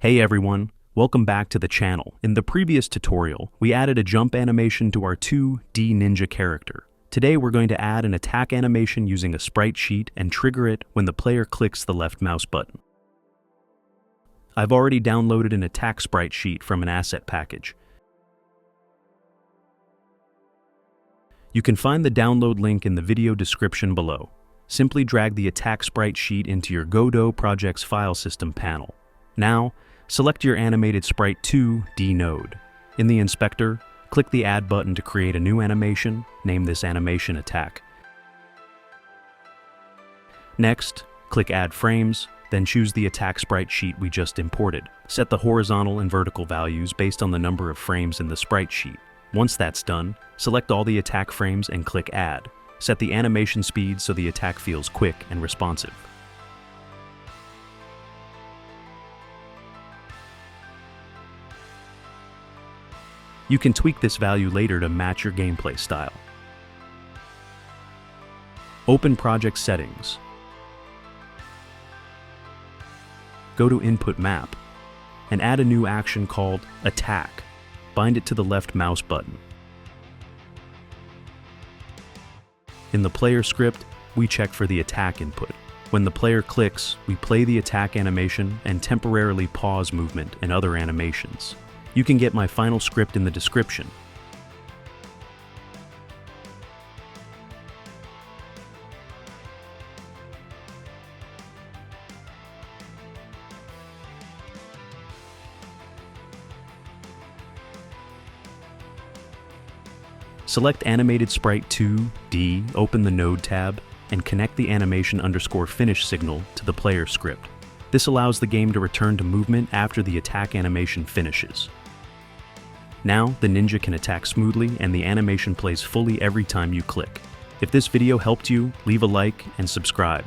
Hey everyone, welcome back to the channel. In the previous tutorial, we added a jump animation to our 2D ninja character. Today we're going to add an attack animation using a sprite sheet and trigger it when the player clicks the left mouse button. I've already downloaded an attack sprite sheet from an asset package. You can find the download link in the video description below. Simply drag the attack sprite sheet into your Godot project's file system panel. Now, select your animated Sprite 2D node. In the inspector, click the Add button to create a new animation. Name this animation Attack. Next, click Add Frames, then choose the attack sprite sheet we just imported. Set the horizontal and vertical values based on the number of frames in the sprite sheet. Once that's done, select all the attack frames and click Add. Set the animation speed so the attack feels quick and responsive. You can tweak this value later to match your gameplay style. Open Project Settings. Go to Input Map and add a new action called Attack. Bind it to the left mouse button. In the player script, we check for the attack input. When the player clicks, we play the attack animation and temporarily pause movement and other animations. You can get my final script in the description. Select Animated Sprite 2D, open the Node tab, and connect the animation_finish signal to the player script. This allows the game to return to movement after the attack animation finishes. Now, the ninja can attack smoothly and the animation plays fully every time you click. If this video helped you, leave a like and subscribe.